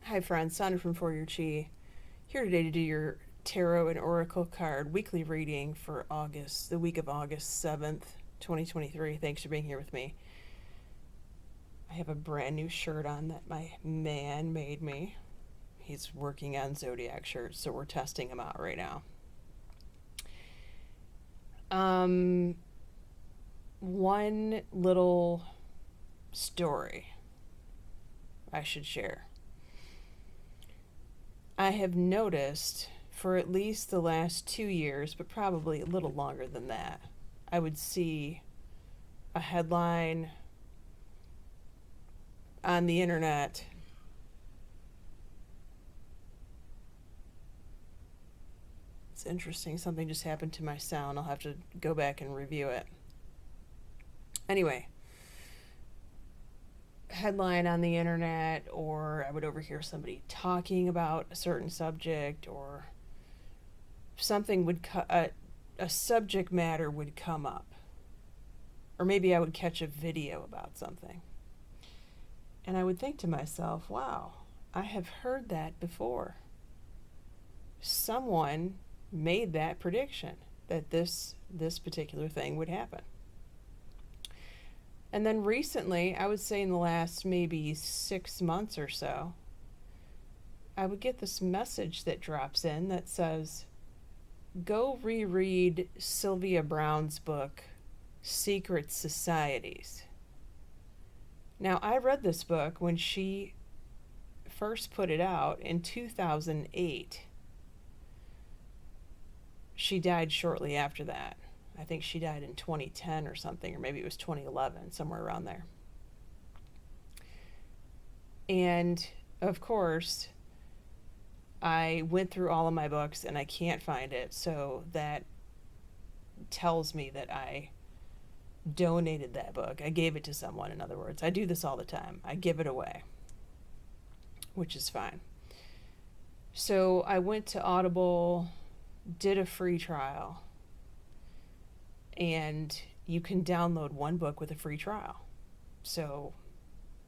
Hi friends, Sandra from For Your Chi, here today to do your Tarot and Oracle card weekly reading for August, the week of August 7th, 2023. Thanks for being here with me. I have a brand new shirt on that my man made me. He's working on Zodiac shirts, so we're testing them out right now. One little story I should share. I have noticed for at least the last 2 years, but probably a little longer than that, I would see a headline on the internet It's interesting. Something just happened to my sound. I'll have to go back and review it. Anyway, headline on the internet, or I would overhear somebody talking about a certain subject, or something would a subject matter would come up, or maybe I would catch a video about something, and I would think to myself, wow, I have heard that before. Someone made that prediction that this particular thing would happen. And then recently, I would say in the last maybe 6 months or so, I would get this message that drops in that says, go reread Sylvia Browne's book, Secret Societies. Now, I read this book when she first put it out in 2008. She died shortly after that. I think she died in 2010 or something, or maybe it was 2011, somewhere around there. And of course, I went through all of my books and I can't find it, so that tells me that I donated that book. I gave it to someone, in other words. I do this all the time. I give it away, which is fine. So I went to Audible, did a free trial, and you can download one book with a free trial. So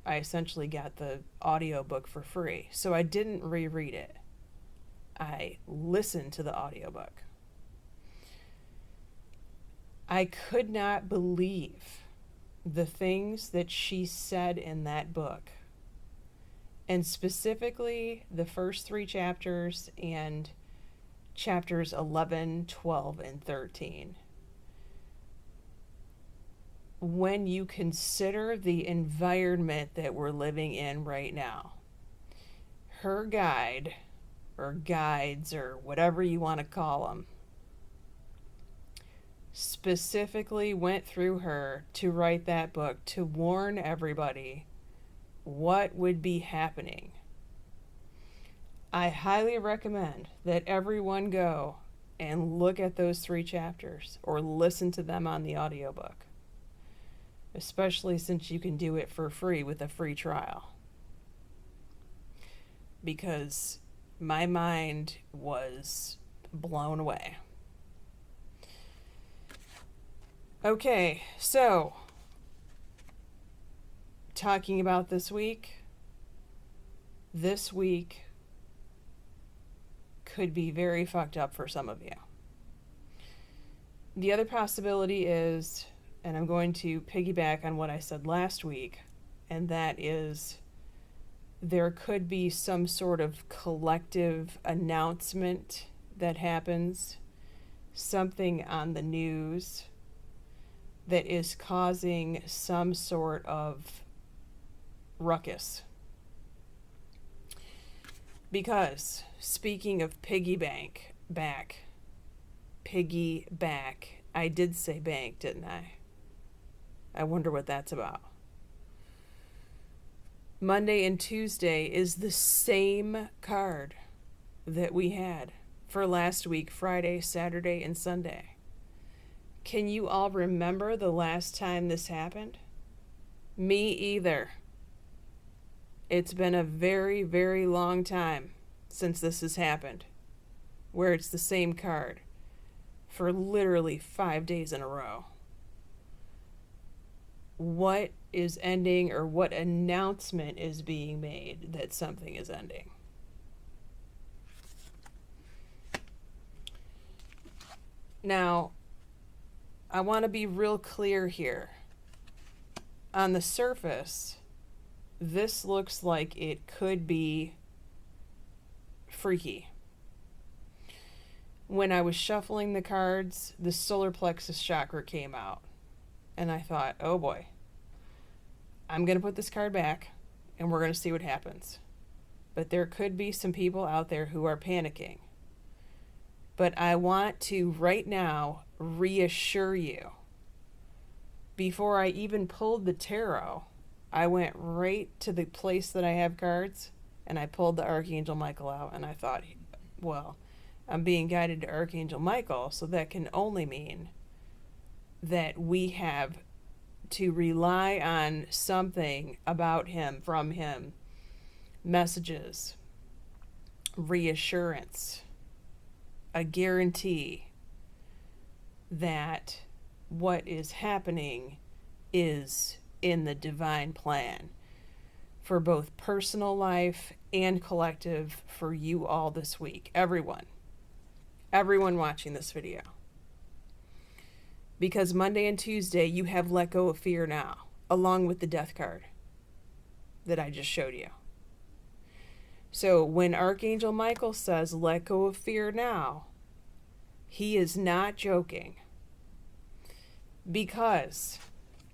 I essentially got the audiobook for free. So I didn't reread it. I listened to the audiobook. I could not believe the things that she said in that book. And specifically the first 3 chapters and chapters 11, 12, and 13. When you consider the environment that we're living in right now, her guide, or guides, or whatever you want to call them, specifically went through her to write that book to warn everybody what would be happening. I highly recommend that everyone go and look at those 3 chapters or listen to them on the audiobook, especially since you can do it for free with a free trial, because my mind was blown away. Okay, so talking about this week could be very fucked up for some of you. The other possibility is, and I'm going to piggyback on what I said last week, and that is there could be some sort of collective announcement that happens, something on the news that is causing some sort of ruckus. Because, speaking of piggyback, I did say bank, didn't I? I wonder what that's about. Monday and Tuesday is the same card that we had for last week, Friday, Saturday, and Sunday. Can you all remember the last time this happened? Me either. It's been a very, very long time since this has happened, where it's the same card for literally 5 days in a row. what is ending or what announcement is being made that something is ending. Now, I want to be real clear here. On the surface, this looks like it could be freaky. When I was shuffling the cards, the solar plexus chakra came out. And I thought, oh boy, I'm going to put this card back and we're going to see what happens. But there could be some people out there who are panicking. But I want to right now reassure you. Before I even pulled the tarot, I went right to the place that I have cards and I pulled the Archangel Michael out and I thought, well, I'm being guided to Archangel Michael, so that can only mean that we have to rely on something about him, from him, messages, reassurance, a guarantee that what is happening is in the divine plan for both personal life and collective for you all this week. Everyone watching this video. Because Monday and Tuesday, you have let go of fear now, along with the death card that I just showed you. So when Archangel Michael says, let go of fear now, he is not joking. Because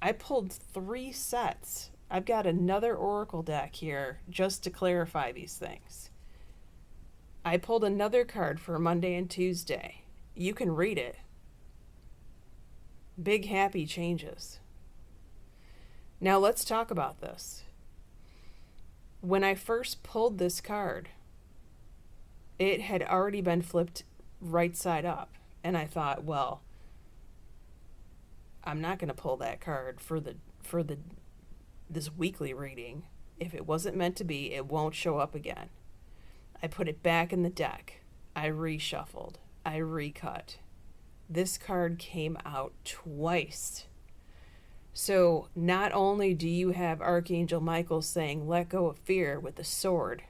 I pulled 3 sets. I've got another oracle deck here just to clarify these things. I pulled another card for Monday and Tuesday. You can read it. Big happy changes. Now let's talk about this. When I first pulled this card, it had already been flipped right side up. And I thought, well, I'm not going to pull that card for this weekly reading. If it wasn't meant to be, it won't show up again. I put it back in the deck. I reshuffled. I recut. This card came out twice. So not only do you have Archangel Michael saying, let go of fear with the sword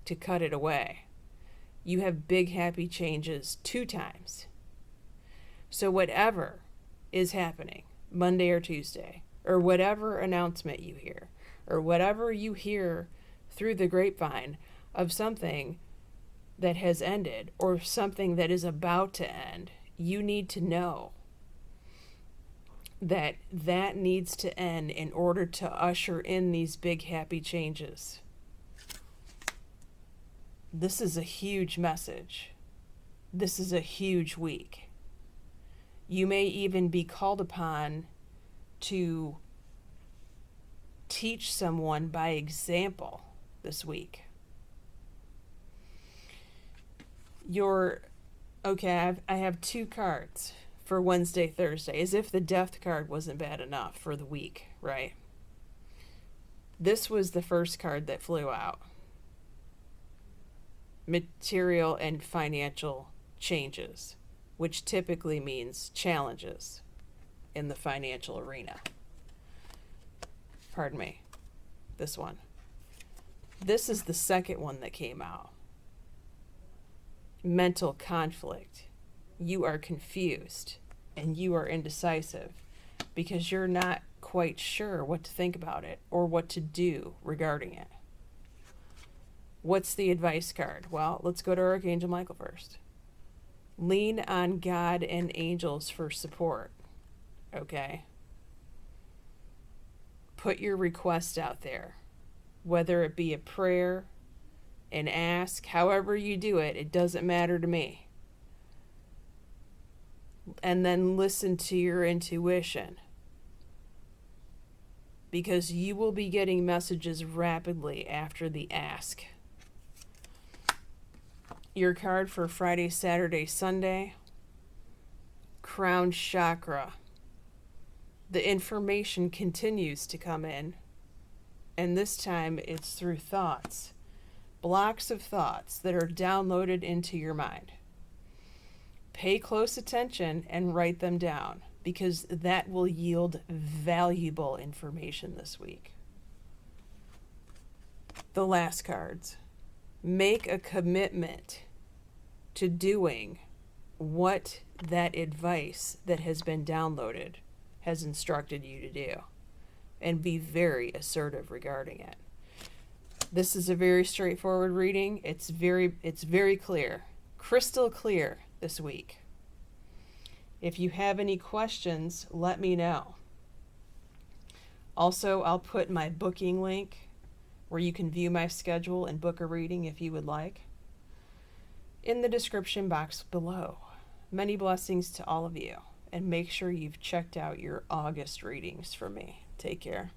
to cut it away, you have big happy changes 2 times. So whatever is happening, Monday or Tuesday, or whatever announcement you hear, or whatever you hear through the grapevine of something that has ended or something that is about to end, you need to know that that needs to end in order to usher in these big happy changes. This is a huge message. This is a huge week. You may even be called upon to teach someone by example this week. I have 2 cards for Wednesday, Thursday, as if the death card wasn't bad enough for the week, right? This was the first card that flew out. Material and financial changes, which typically means challenges in the financial arena. Pardon me. This one. This is the second one that came out. Mental conflict. You are confused and you are indecisive because you're not quite sure what to think about it or what to do regarding it. What's the advice card? Well, let's go to Archangel Michael first. Lean on God and angels for support. Okay? Put your request out there, whether it be a prayer, an ask, however you do it, it doesn't matter to me. And then listen to your intuition, because you will be getting messages rapidly after the ask. Your card for Friday, Saturday, Sunday, Crown Chakra. The information continues to come in, and this time it's through thoughts, blocks of thoughts that are downloaded into your mind. Pay close attention and write them down, because that will yield valuable information this week. The last cards. Make a commitment to doing what that advice that has been downloaded has instructed you to do, and be very assertive regarding it. This is a very straightforward reading. It's very clear, crystal clear this week. If you have any questions, let me know. Also, I'll put my booking link where you can view my schedule and book a reading if you would like in the description box below. Many blessings to all of you, and make sure you've checked out your August readings for me. Take care.